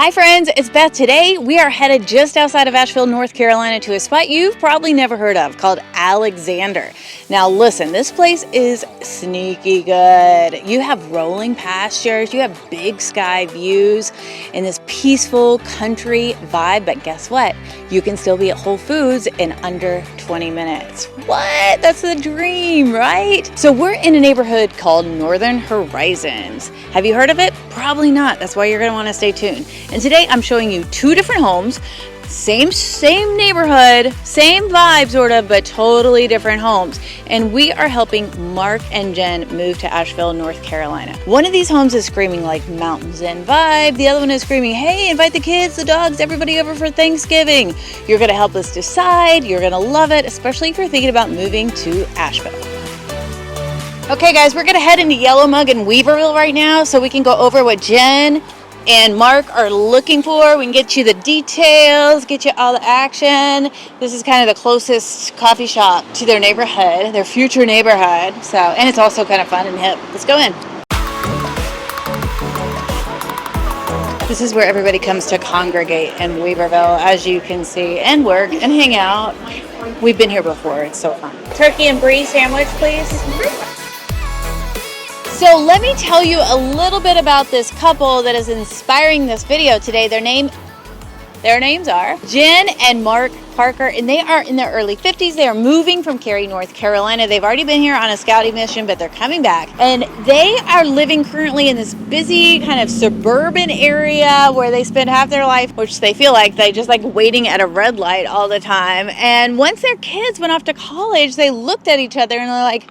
Hi friends, it's Beth. Today we are headed just outside of Asheville, North Carolina to a spot you've probably never heard of called Alexander. Now listen, this place is sneaky good. You have rolling pastures, you have big sky views and this peaceful country vibe, but guess what? You can still be at Whole Foods in under 20 minutes. What? That's the dream, right? So we're in a neighborhood called Northern Horizons. Have you heard of it? Probably not. That's why you're going to want to stay tuned. And today I'm showing you two different homes, same neighborhood, same vibe sort of, but totally different homes. And we are helping Mark and Jen move to Asheville, North Carolina. One of these homes is screaming like mountains and vibe. The other one is screaming, hey, invite the kids, the dogs, everybody over for Thanksgiving. You're going to help us decide. You're going to love it, especially if you're thinking about moving to Asheville. Okay guys, we're going to head into Yellow Mug in Weaverville right now so we can go over what Jen and Mark are looking for. We can get you the details, get you all the action. This is kind of the closest coffee shop to their neighborhood, their future neighborhood. And it's also kind of fun and hip. Let's go in. This is where everybody comes to congregate in Weaverville, as you can see, and work and hang out. We've been here before. It's so fun. Turkey and brie sandwich, please. So let me tell you a little bit about this couple that is inspiring this video today. Their names are Jen and Mark Parker, and they are in their early 50s. They are moving from Cary, North Carolina. They've already been here on a scouting mission, but they're coming back. And they are living currently in this busy kind of suburban area where they spend half their life, which they feel like they just like waiting at a red light all the time. And once their kids went off to college, they looked at each other and they're like,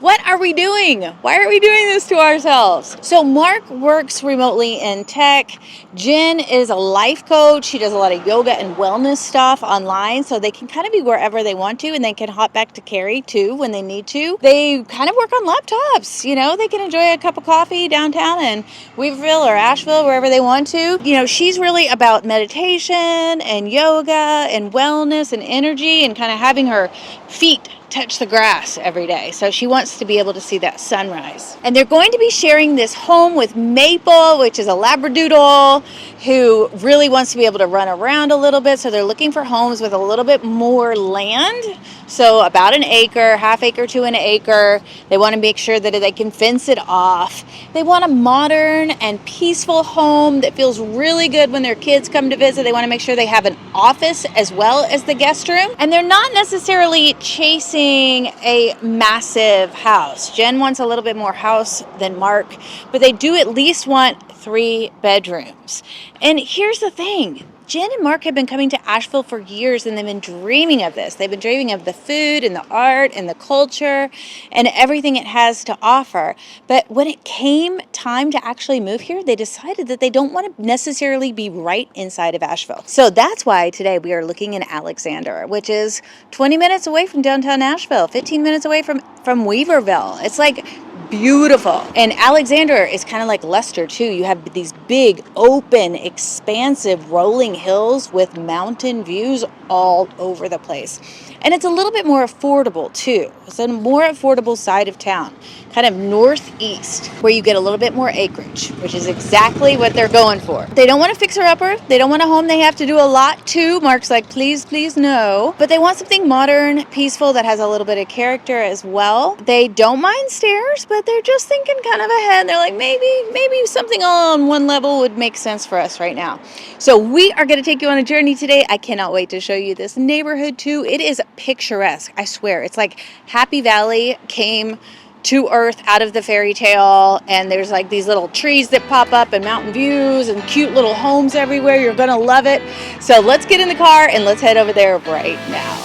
what are we doing? Why are we doing this to ourselves? So Mark works remotely in tech. Jen is a life coach. She does a lot of yoga and wellness stuff online, so they can kind of be wherever they want to, and they can hop back to Cary too when they need to. They kind of work on laptops. You know, they can enjoy a cup of coffee downtown in Weaverville or Asheville, wherever they want to. You know, she's really about meditation and yoga and wellness and energy and kind of having her feet touch the grass every day. So she wants to be able to see that sunrise. And they're going to be sharing this home with Maple, which is a Labradoodle who really wants to be able to run around a little bit. So they're looking for homes with a little bit more land. So about an acre, half acre to an acre. They want to make sure that they can fence it off. They want a modern and peaceful home that feels really good when their kids come to visit. They want to make sure they have an office as well as the guest room. And they're not necessarily chasing a massive house. Jen wants a little bit more house than Mark, but they do at least want 3 bedrooms. And here's the thing. Jen and Mark have been coming to Asheville for years, and they've been dreaming of this. They've been dreaming of the food and the art and the culture and everything it has to offer. But when it came time to actually move here, they decided that they don't want to necessarily be right inside of Asheville. So that's why today we are looking in Alexander, which is 20 minutes away from downtown Asheville, 15 minutes away from Weaverville. It's like beautiful. And Alexander is kind of like Leicester too. You have these big, open, expansive, rolling hills with mountain views all over the place. And it's a little bit more affordable too. It's a more affordable side of town, kind of northeast, where you get a little bit more acreage, which is exactly what they're going for. They don't want a fixer-upper. They don't want a home they have to do a lot to. Mark's like, please, please, no. But they want something modern, peaceful, that has a little bit of character as well. They don't mind stairs, but they're just thinking kind of ahead. They're like, maybe something on one level would make sense for us right now. So we are going to take you on a journey today. I cannot wait to show you this neighborhood too. It is picturesque. I swear. It's like Happy Valley came to earth out of the fairy tale, and there's like these little trees that pop up and mountain views and cute little homes everywhere. You're gonna love it. So let's get in the car and let's head over there right now.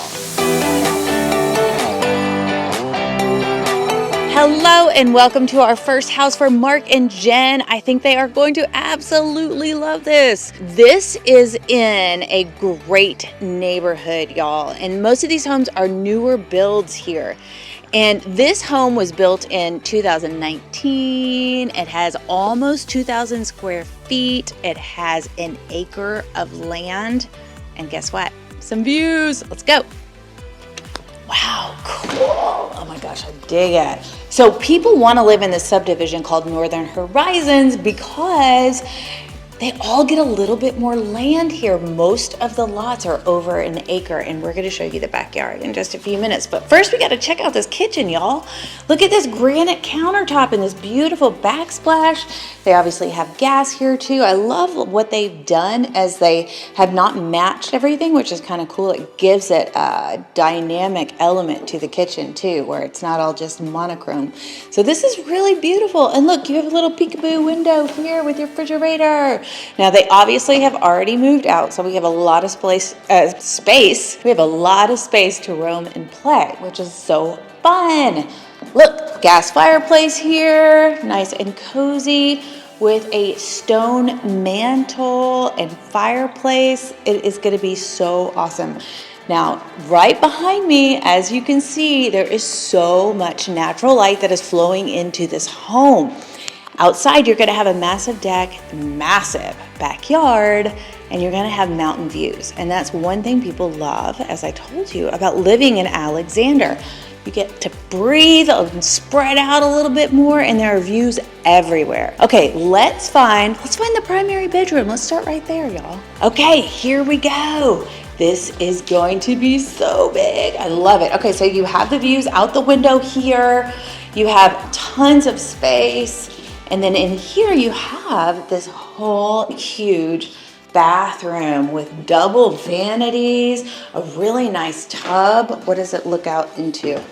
Hello and welcome to our first house for Mark and Jen. I think they are going to absolutely love this. This is in a great neighborhood, y'all. And most of these homes are newer builds here. And this home was built in 2019. It has almost 2,000 square feet. It has an acre of land. And guess what? Some views. Let's go. Wow, cool. Oh my gosh, I dig it. So people want to live in this subdivision called Northern Horizons because they all get a little bit more land here. Most of the lots are over an acre, and we're gonna show you the backyard in just a few minutes. But first we gotta check out this kitchen, y'all. Look at this granite countertop and this beautiful backsplash. They obviously have gas here too. I love what they've done as they have not matched everything, which is kind of cool. It gives it a dynamic element to the kitchen too, where it's not all just monochrome. So this is really beautiful. And look, you have a little peekaboo window here with your refrigerator. Now they obviously have already moved out, so we have a lot of space. We have a lot of space to roam and play, which is so fun. Look, gas fireplace here, nice and cozy with a stone mantle and fireplace. It is going to be so awesome. Now, right behind me, as you can see, there is so much natural light that is flowing into this home. Outside, you're gonna have a massive deck, massive backyard, and you're gonna have mountain views. And that's one thing people love, as I told you, about living in Alexander. You get to breathe and spread out a little bit more, and there are views everywhere. Okay, let's find the primary bedroom. Let's start right there, y'all. Okay, here we go. This is going to be so big. I love it. Okay, so you have the views out the window here. You have tons of space. And then in here you have this whole huge bathroom with double vanities, a really nice tub. What does it look out into?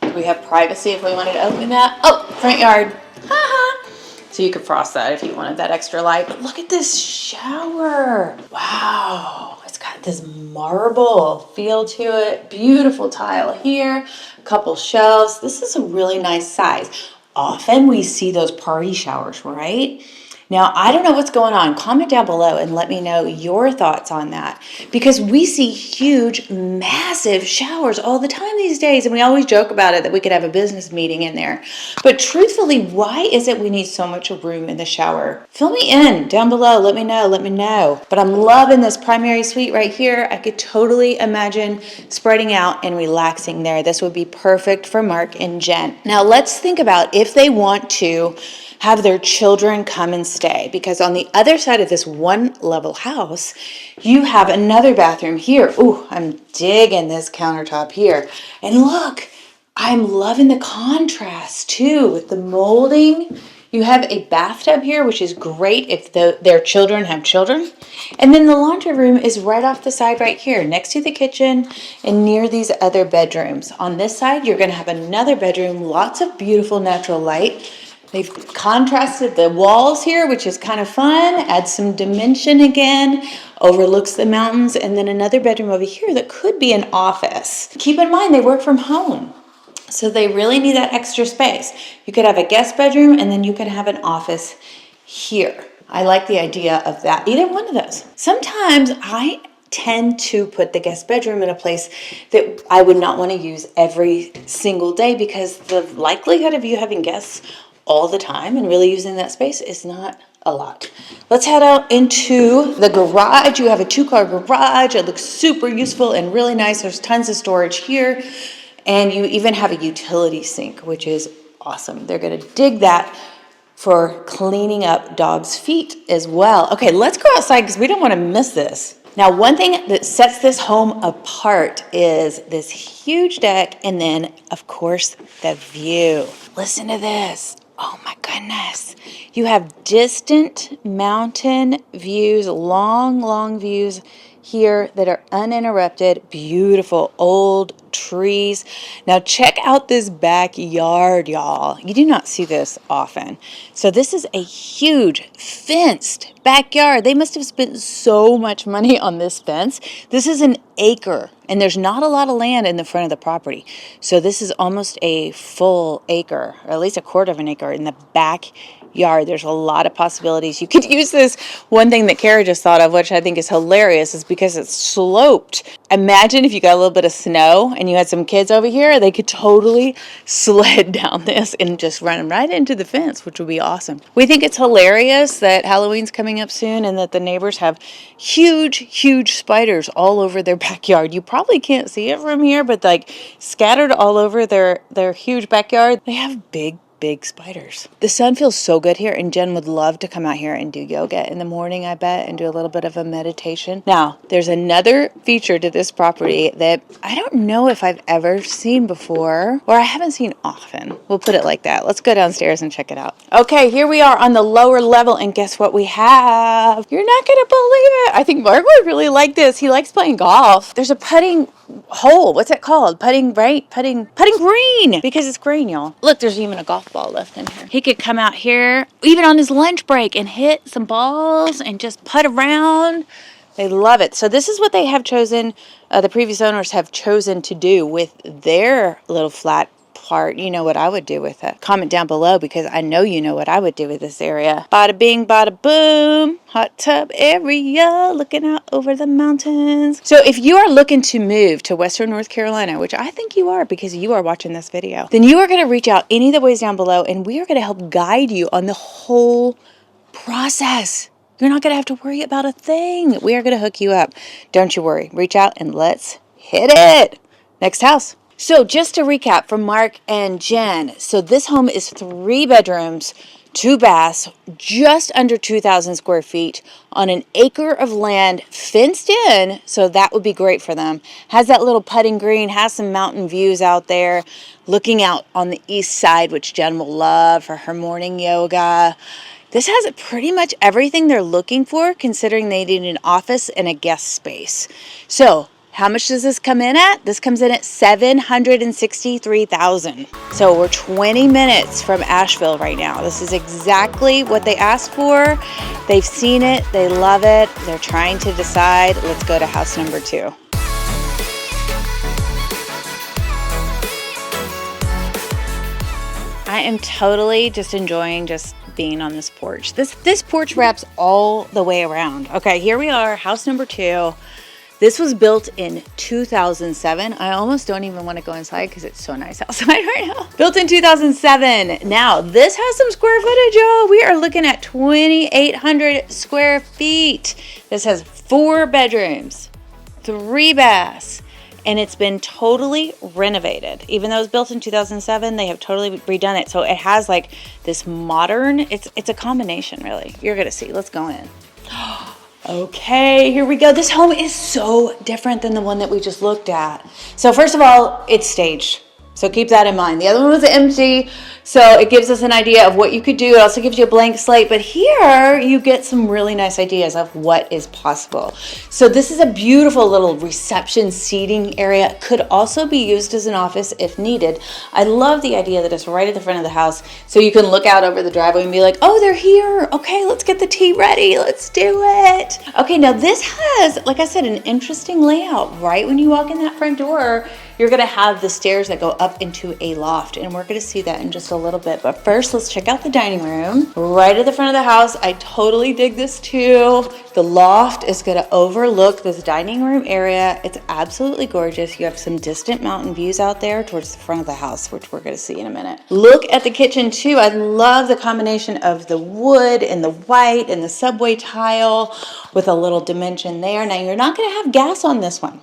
Do we have privacy if we wanted to open that? Oh, front yard. Ha-ha. So you could frost that if you wanted that extra light. But look at this shower. Wow. It's got this marble feel to it. Beautiful tile here. A couple shelves. This is a really nice size. Often we see those party showers, right? Now, I don't know what's going on. Comment down below and let me know your thoughts on that, because we see huge, massive showers all the time these days, and we always joke about it that we could have a business meeting in there. But truthfully, why is it we need so much room in the shower? Fill me in down below. Let me know. But I'm loving this primary suite right here. I could totally imagine spreading out and relaxing there. This would be perfect for Mark and Jen. Now, let's think about if they want to have their children come and stay, because on the other side of this one level house, you have another bathroom here. Ooh, I'm digging this countertop here. And look, I'm loving the contrast too with the molding. You have a bathtub here, which is great if their children have children. And then the laundry room is right off the side right here, next to the kitchen and near these other bedrooms. On this side, you're gonna have another bedroom, lots of beautiful natural light. They've contrasted the walls here, which is kind of fun. Adds some dimension again, overlooks the mountains, and then another bedroom over here that could be an office. Keep in mind, they work from home, so they really need that extra space. You could have a guest bedroom, and then you could have an office here. I like the idea of that, either one of those. Sometimes I tend to put the guest bedroom in a place that I would not want to use every single day, because the likelihood of you having guests all the time and really using that space is not a lot. Let's head out into the garage. You have a 2-car garage. It looks super useful and really nice. There's tons of storage here. And you even have a utility sink, which is awesome. They're going to dig that for cleaning up dogs' feet as well. Okay, let's go outside because we don't want to miss this. Now, one thing that sets this home apart is this huge deck, and then, of course, the view. Listen to this. Oh my goodness. You have distant mountain views, long views here that are uninterrupted. Beautiful old trees. Now check out this backyard, y'all. You do not see this often. So this is a huge fenced backyard. They must have spent so much money on this fence. This is an acre, and there's not a lot of land in the front of the property. So this is almost a full acre, or at least a quarter of an acre in the backyard. There's a lot of possibilities. You could use this. One thing that Kara just thought of, which I think is hilarious, is because it's sloped. Imagine if you got a little bit of snow and you had some kids over here, they could totally sled down this and just run them right into the fence, which would be awesome. We think it's hilarious that Halloween's coming up soon and that the neighbors have huge spiders all over their backyard. You probably can't see it from here, but like scattered all over their huge backyard, they have big big spiders. The sun feels so good here, and Jen would love to come out here and do yoga in the morning, I bet, and do a little bit of a meditation. Now, there's another feature to this property that I don't know if I've ever seen before, or I haven't seen often. We'll put it like that. Let's go downstairs and check it out. Okay, here we are on the lower level, and guess what we have? You're not gonna believe it. I think Mark would really like this. He likes playing golf. There's a putting hole. What's it called? Putting green, because it's green, y'all. Look, there's even a golf ball left in here. He could come out here even on his lunch break and hit some balls and just putt around. They love it. So this is what they have chosen, the previous owners have chosen to do with their little flat part. You know what I would do with it. Comment down below, because I know you know what I would do with this area. Bada bing, bada boom. Hot tub area, looking out over the mountains. So if you are looking to move to Western North Carolina, which I think you are because you are watching this video, then you are going to reach out any of the ways down below, and we are going to help guide you on the whole process. You're not going to have to worry about a thing. We are going to hook you up. Don't you worry. Reach out and let's hit it. Next house. So just to recap from Mark and Jen. So this home is 3 bedrooms, 2 baths, just under 2,000 square feet on an acre of land, fenced in. So that would be great for them. Has that little putting green, has some mountain views out there, looking out on the east side, which Jen will love for her morning yoga. This has pretty much everything they're looking for, considering they need an office and a guest space. So how much does this come in at? This comes in at $763,000. So we're 20 minutes from Asheville right now. This is exactly what they asked for. They've seen it. They love it. They're trying to decide. Let's go to house number 2. I am totally just enjoying just being on this porch. This porch wraps all the way around. Okay, here we are, house number 2. This was built in 2007. I almost don't even want to go inside because it's so nice outside right now. Built in 2007. Now, this has some square footage, y'all. We are looking at 2,800 square feet. This has 4 bedrooms, 3 baths, and it's been totally renovated. Even though it was built in 2007, they have totally redone it. So it has like this modern, it's a combination really. You're gonna see, let's go in. Okay, here we go. This home is so different than the one that we just looked at. So first of all, it's staged. So keep that in mind. The other one was empty, so it gives us an idea of what you could do. It also gives you a blank slate, but here you get some really nice ideas of what is possible. So this is a beautiful little reception seating area. Could also be used as an office if needed. I love the idea that it's right at the front of the house, so you can look out over the driveway and be like, oh, they're here. Okay, let's get the tea ready. Let's do it. Okay, now this has, like I said, an interesting layout. Right when you walk in that front door, you're gonna have the stairs that go up into a loft, and we're gonna see that in just a little bit. But first, let's check out the dining room. Right at the front of the house, I totally dig this too. The loft is gonna overlook this dining room area. It's absolutely gorgeous. You have some distant mountain views out there towards the front of the house, which we're gonna see in a minute. Look at the kitchen too. I love the combination of the wood and the white and the subway tile with a little dimension there. Now, you're not gonna have gas on this one,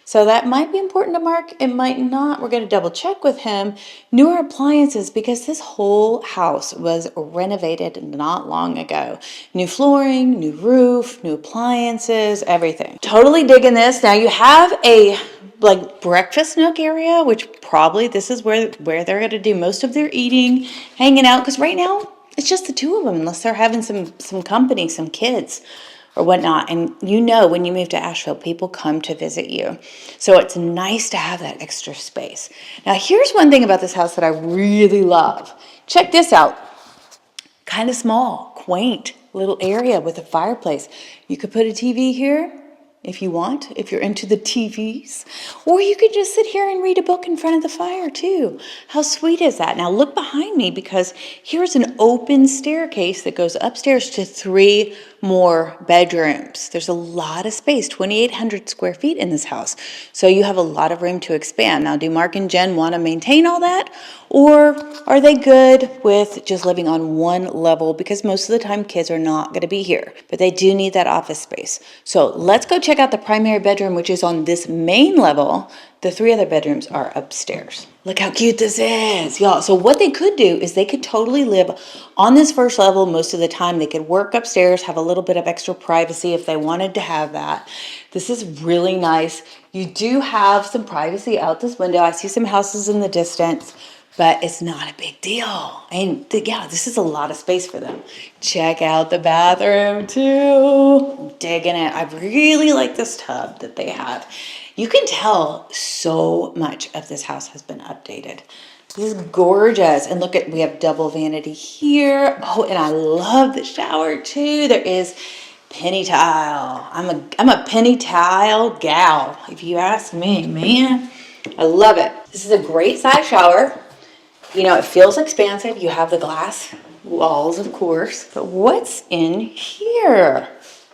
so that might be important to Mark. It might not. We're going to double check with him. Newer appliances, because this whole house was renovated not long ago. New flooring, new roof, new appliances, everything. Totally digging this. Now you have a like breakfast nook area, which probably this is where they're going to do most of their eating, hanging out. Because right now it's just the 2 of them, unless they're having some company, some kids or whatnot. And you know, when you move to Asheville, people come to visit you. So it's nice to have that extra space. Now, here's one thing about this house that I really love. Check this out. Kind of small, quaint little area with a fireplace. You could put a TV here if you want, if you're into the TVs. Or you could just sit here and read a book in front of the fire too. How sweet is that? Now look behind me, because here's an open staircase that goes upstairs to 3 more bedrooms. There's a lot of space, 2,800 square feet in this house. So you have a lot of room to expand. Now, do Mark and Jen want to maintain all that? Or are they good with just living on one level? Because most of the time kids are not going to be here, but they do need that office space. So let's go check check out the primary bedroom, which is on this main level. The 3 other bedrooms are upstairs. Look how cute this is, y'all. So what they could do is they could totally live on this first level most of the time. They could work upstairs, have a little bit of extra privacy if they wanted to have that. This is really nice. You do have some privacy out this window. I see some houses in the distance, but it's not a big deal. And yeah, this is a lot of space for them. Check out the bathroom too. I'm digging it. I really like this tub that they have. You can tell so much of this house has been updated. This is gorgeous. And look at, we have double vanity here. Oh, and I love the shower too. There is penny tile. I'm a penny tile gal, if you ask me, man. I love it. This is a great size shower. You know, it feels expansive. You have the glass walls, of course. But what's in here?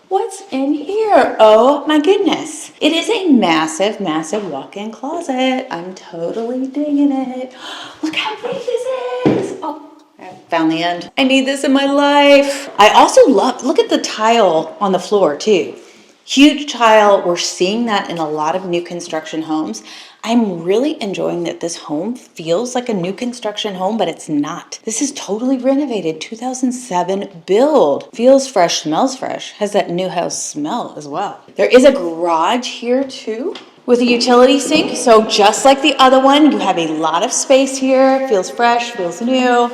What's in here? Oh my goodness. It is a massive, massive walk-in closet. I'm totally digging it. Look how big this is. Oh, I found the end. I need this in my life. I also love, look at the tile on the floor too. Huge tile. We're seeing that in a lot of new construction homes. I'm really enjoying that this home feels like a new construction home, but it's not. This is totally renovated, 2007 build. Feels fresh, smells fresh, has that new house smell as well. There is a garage here too with a utility sink. So just like the other one, you have a lot of space here. Feels fresh, feels new.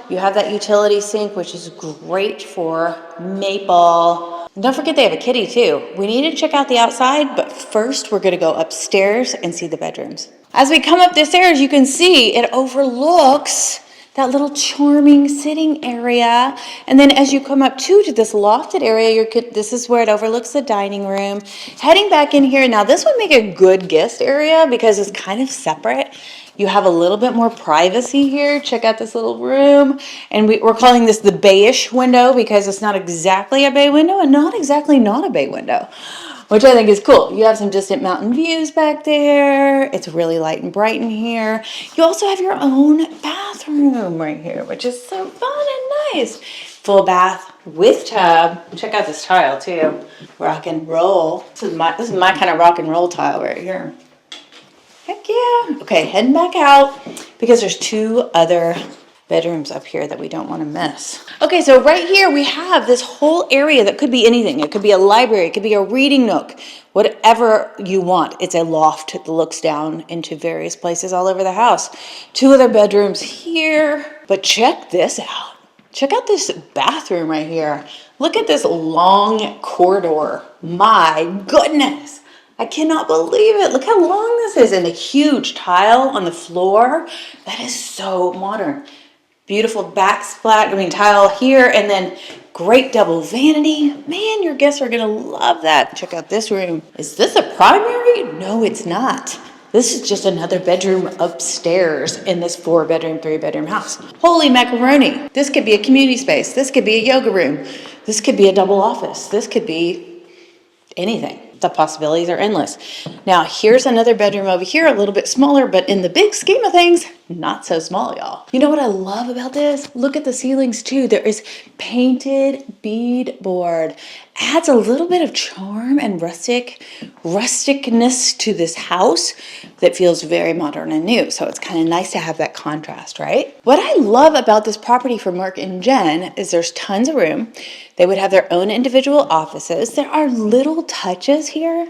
You have that utility sink, which is great for Maple. And don't forget they have a kitty too. We need to check out the outside, but first we're gonna go upstairs and see the bedrooms. As we come up the stairs, you can see it overlooks that little charming sitting area. And then as you come up to this lofted area, this is where it overlooks the dining room. Heading back in here, now this would make a good guest area because it's kind of separate. You have a little bit more privacy here. Check out this little room. And we're calling this the bayish window because it's not exactly a bay window and not exactly not a bay window, which I think is cool. You have some distant mountain views back there. It's really light and bright in here. You also have your own bathroom right here, which is so fun and nice. Full bath with tub. Check out this tile too. Rock and roll. This is my kind of rock and roll tile right here. Heck yeah. Okay, heading back out because there's 2 other bedrooms up here that we don't want to miss. Okay, so right here we have this whole area that could be anything. It could be a library, it could be a reading nook, whatever you want. It's a loft that looks down into various places all over the house. 2 other bedrooms here, but check this out. Check out this bathroom right here. Look at this long corridor. My goodness. I cannot believe it. Look how long this is, and a huge tile on the floor. That is so modern. Beautiful backsplash, tile here, and then great double vanity. Man, your guests are gonna love that. Check out this room. Is this a primary? No, it's not. This is just another bedroom upstairs in this 4-bedroom, 3-bedroom house. Holy macaroni. This could be a community space. This could be a yoga room. This could be a double office. This could be anything. The possibilities are endless. Now, here's another bedroom over here, a little bit smaller, but in the big scheme of things, not so small, y'all. You know what I love about this? Look at the ceilings too. There is painted beadboard. Adds a little bit of charm and rusticness to this house that feels very modern and new. So it's kind of nice to have that contrast, right? What I love about this property for Mark and Jen is there's tons of room. They would have their own individual offices. There are little touches here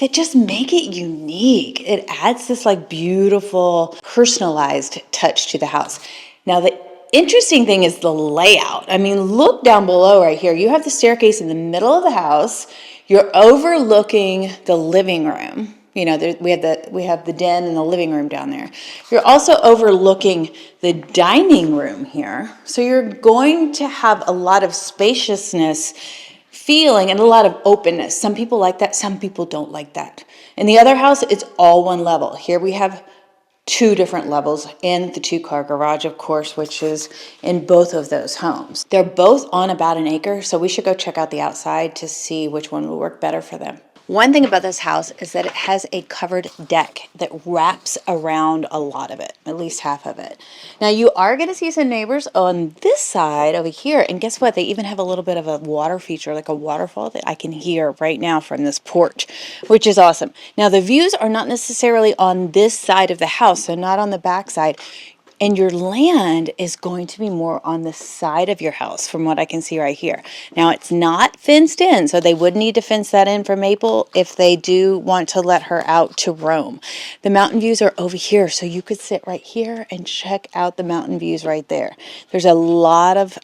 that just make it unique. It adds this like beautiful personalized touch to the house. Now the interesting thing is the layout. Look down below right here. You have the staircase in the middle of the house. You're overlooking the living room. We have the den and the living room down there. You're also overlooking the dining room here. So you're going to have a lot of spaciousness feeling and a lot of openness. Some people like that, some people don't like that. In the other house, it's all one level. Here we have 2 different levels and the 2-car garage, of course, which is in both of those homes. They're both on about an acre, so we should go check out the outside to see which one will work better for them. One thing about this house is that it has a covered deck that wraps around a lot of it, at least half of it. Now you are going to see some neighbors on this side over here, and guess what? They even have a little bit of a water feature, like a waterfall that I can hear right now from this porch, which is awesome. Now the views are not necessarily on this side of the house, so not on the back side. And your land is going to be more on the side of your house from what I can see right here. Now it's not fenced in, so they would need to fence that in for Maple if they do want to let her out to roam. The mountain views are over here, so you could sit right here and check out the mountain views right there. There's a lot of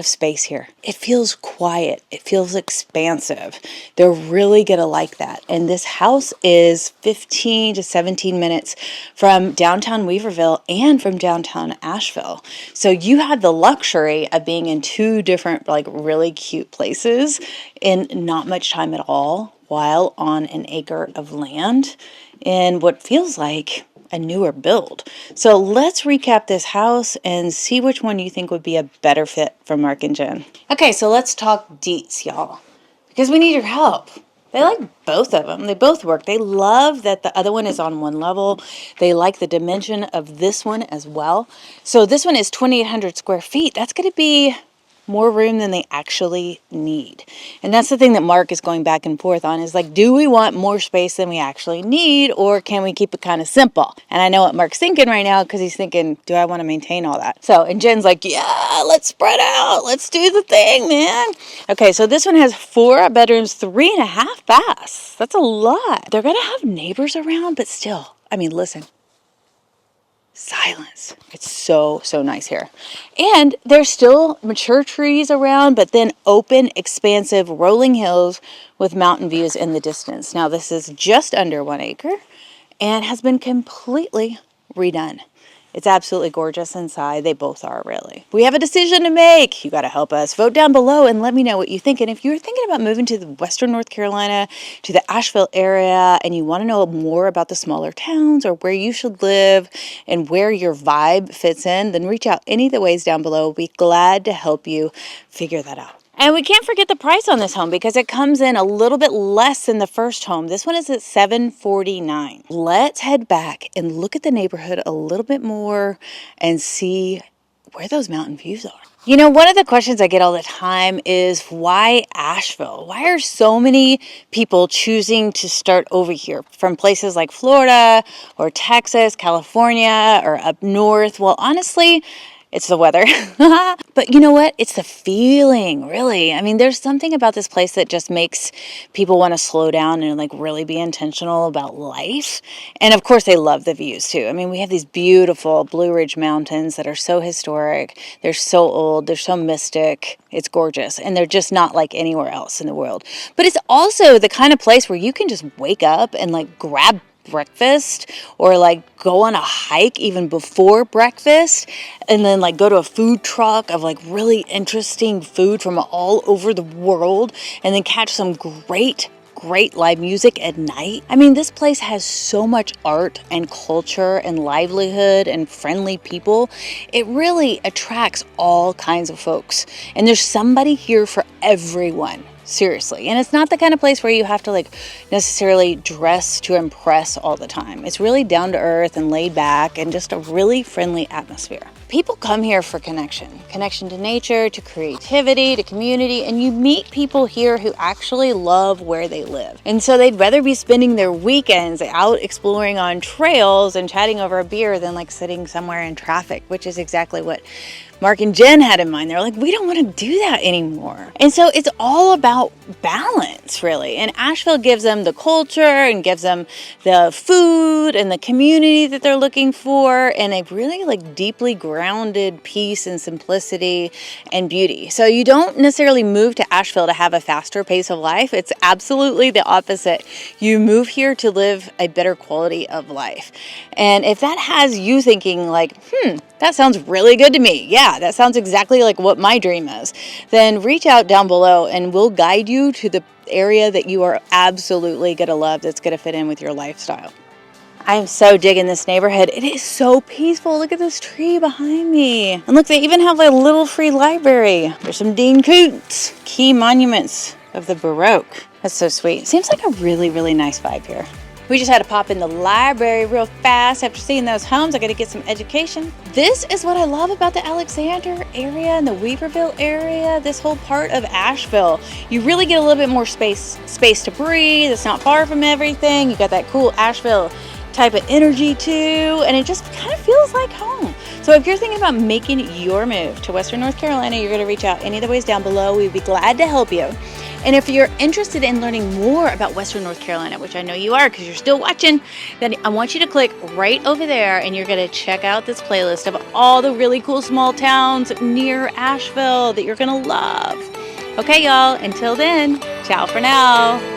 space here. It feels quiet. It feels expansive. They're really gonna like that. And this house is 15 to 17 minutes from downtown Weaverville and from downtown Asheville. So you have the luxury of being in two different, like, really cute places in not much time at all, while on an acre of land in what feels like a newer build. So let's recap this house and see which one you think would be a better fit for Mark and Jen. Okay, so let's talk deets, y'all, because we need your help. They like both of them. They both work. They love that the other one is on one level. They like the dimension of this one as well. So this one is 2,800 square feet. That's going to be more room than they actually need. And that's the thing that Mark is going back and forth on, is like, do we want more space than we actually need, or can we keep it kind of simple? And I know what Mark's thinking right now, because he's thinking, do I want to maintain all that? So, and Jen's like, yeah, let's spread out. Let's do the thing, man. Okay, so this one has 4 bedrooms, 3.5 baths. That's a lot. They're going to have neighbors around, but still, I mean, listen. Silence. It's so nice here. And there's still mature trees around, but then open, expansive, rolling hills with mountain views in the distance. Now this is just under 1 acre and has been completely redone. It's absolutely gorgeous inside. They both are, really. We have a decision to make. You got to help us. Vote down below and let me know what you think. And if you're thinking about moving to the Western North Carolina, to the Asheville area, and you want to know more about the smaller towns or where you should live and where your vibe fits in, then reach out any of the ways down below. We'll be glad to help you figure that out. And we can't forget the price on this home, because it comes in a little bit less than the first home. This one is at $749,000. Let's head back and look at the neighborhood a little bit more and see where those mountain views are. You know, one of the questions I get all the time is, why Asheville? Why are so many people choosing to start over here from places like Florida or Texas, California, or up north? Well, honestly, it's the weather. But you know what? It's the feeling, really. I mean, there's something about this place that just makes people want to slow down and like really be intentional about life. And of course, they love the views too. I mean, we have these beautiful Blue Ridge Mountains that are so historic. They're so old. They're so mystic. It's gorgeous. And they're just not like anywhere else in the world. But it's also the kind of place where you can just wake up and like grab breakfast, or like go on a hike even before breakfast, and then like go to a food truck of like really interesting food from all over the world, and then catch some great live music at night. I mean, this place has so much art and culture and livelihood and friendly people. It really attracts all kinds of folks, and there's somebody here for everyone. Seriously. And it's not the kind of place where you have to like necessarily dress to impress all the time. It's really down to earth and laid back, and just a really friendly atmosphere. People come here for connection to nature, to creativity, to community, and you meet people here who actually love where they live. And so they'd rather be spending their weekends out exploring on trails and chatting over a beer than like sitting somewhere in traffic, which is exactly what Mark and Jen had in mind. They're like, we don't want to do that anymore. And so it's all about balance, really. And Asheville gives them the culture and gives them the food and the community that they're looking for, and a really like deeply grounded peace and simplicity and beauty. So you don't necessarily move to Asheville to have a faster pace of life. It's absolutely the opposite. You move here to live a better quality of life. And if that has you thinking like, that sounds really good to me. Yeah, that sounds exactly like what my dream is. Then reach out down below and we'll guide you to the area that you are absolutely going to love, that's going to fit in with your lifestyle. I am so digging this neighborhood. It is so peaceful. Look at this tree behind me. And look, they even have a little free library. There's some Dean Koontz key monuments of the Baroque. That's so sweet. Seems like a really, really nice vibe here. We just had to pop in the library real fast after seeing those homes. I got to get some education. This is what I love about the Alexander area and the Weaverville area, this whole part of Asheville. You really get a little bit more space to breathe. It's not far from everything. You got that cool Asheville type of energy too, and it just kind of feels like home. So if you're thinking about making your move to Western North Carolina, you're going to reach out any of the ways down below. We'd be glad to help you. And if you're interested in learning more about Western North Carolina, which I know you are because you're still watching, then I want you to click right over there and you're going to check out this playlist of all the really cool small towns near Asheville that you're going to love. Okay, y'all, until then, ciao for now.